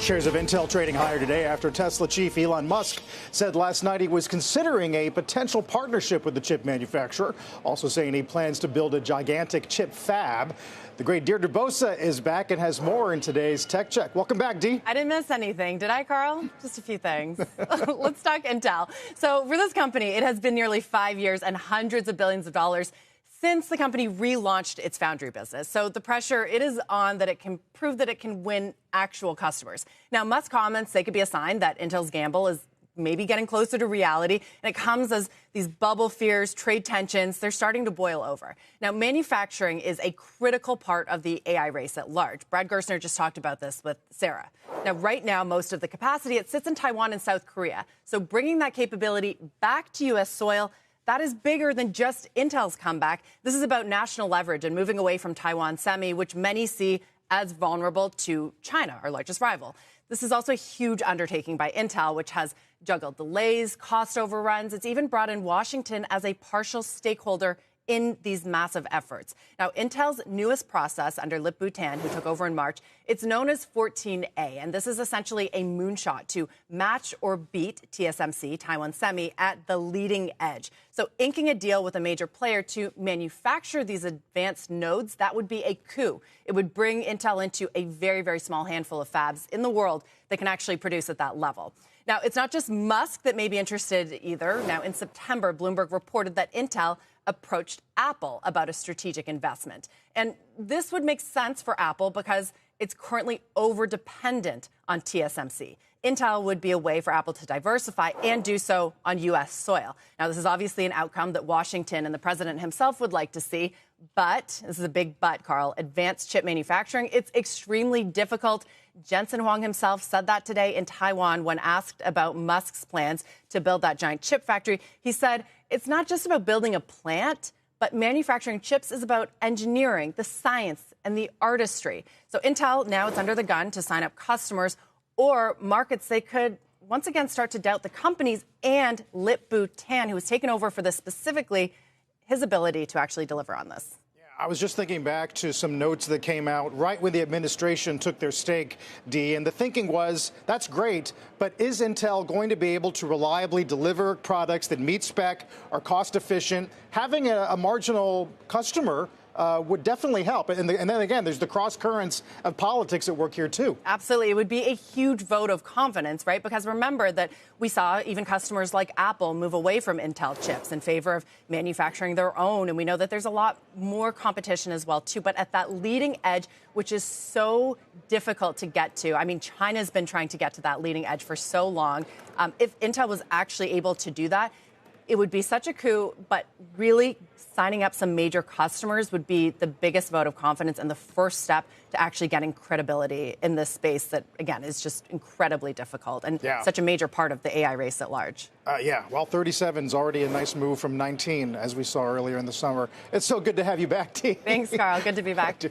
Shares of Intel trading higher today after Tesla chief Elon Musk said last night he was considering a potential partnership with the chip manufacturer, also saying he plans to build a gigantic chip fab. The great Deirdre Bosa is back and has more in today's Tech Check. Welcome back, Dee. I didn't miss anything, did I, Carl? Just a few things. Let's talk Intel. So for this company, it has been nearly 5 years and hundreds of billions of dollars since the company relaunched its foundry business. So the pressure, it is on that it can prove that it can win actual customers. Now, Musk comments, they could be a sign that Intel's gamble is maybe getting closer to reality. And it comes as these bubble fears, trade tensions, they're starting to boil over. Now, manufacturing is a critical part of the AI race at large. Brad Gerstner just talked about this with Sarah. Now, right now, most of the capacity, it sits in Taiwan and South Korea. So bringing that capability back to U.S. soil, that is bigger than just Intel's comeback. This is about national leverage and moving away from Taiwan Semi, which many see as vulnerable to China, our largest rival. This is also a huge undertaking by Intel, which has juggled delays, cost overruns. It's even brought in Washington as a partial stakeholder in these massive efforts. Now, Intel's newest process under Lip-Bu Tan, who took over in March, it's known as 14A, and this is essentially a moonshot to match or beat TSMC, Taiwan Semi, at the leading edge. So inking a deal with a major player to manufacture these advanced nodes, that would be a coup. It would bring Intel into a very, very small handful of fabs in the world that can actually produce at that level. Now, it's not just Musk that may be interested either. Now, in September, Bloomberg reported that Intel approached Apple about a strategic investment. And this would make sense for Apple because it's currently over-dependent on TSMC. Intel would be a way for Apple to diversify and do so on U.S. soil. Now, this is obviously an outcome that Washington and the president himself would like to see. But, this is a big but, Carl, advanced chip manufacturing, it's extremely difficult. Jensen Huang himself said that today in Taiwan when asked about Musk's plans to build that giant chip factory. He said, it's not just about building a plant, but manufacturing chips is about engineering, the science, and the artistry. So Intel, now it's under the gun to sign up customers or markets they could once again start to doubt the companies and Lip-Bu Tan, who has taken over for this specifically, his ability to actually deliver on this. I was just thinking back to some notes that came out right when the administration took their stake, Dee, and the thinking was, that's great, but is Intel going to be able to reliably deliver products that meet spec, are cost efficient? Having a marginal customer would definitely help. And then again, there's the cross currents of politics at work here, too. Absolutely. It would be a huge vote of confidence, right? Because remember that we saw even customers like Apple move away from Intel chips in favor of manufacturing their own. And we know that there's a lot more competition as well, too. But at that leading edge, which is so difficult to get to. I mean, China's been trying to get to that leading edge for so long. If Intel was actually able to do that, it would be such a coup, but really signing up some major customers would be the biggest vote of confidence and the first step to actually getting credibility in this space that, again, is just incredibly difficult and such a major part of the AI race at large. Well, 37 is already a nice move from 19, as we saw earlier in the summer. It's so good to have you back, T. Thanks, Carl. Good to be back.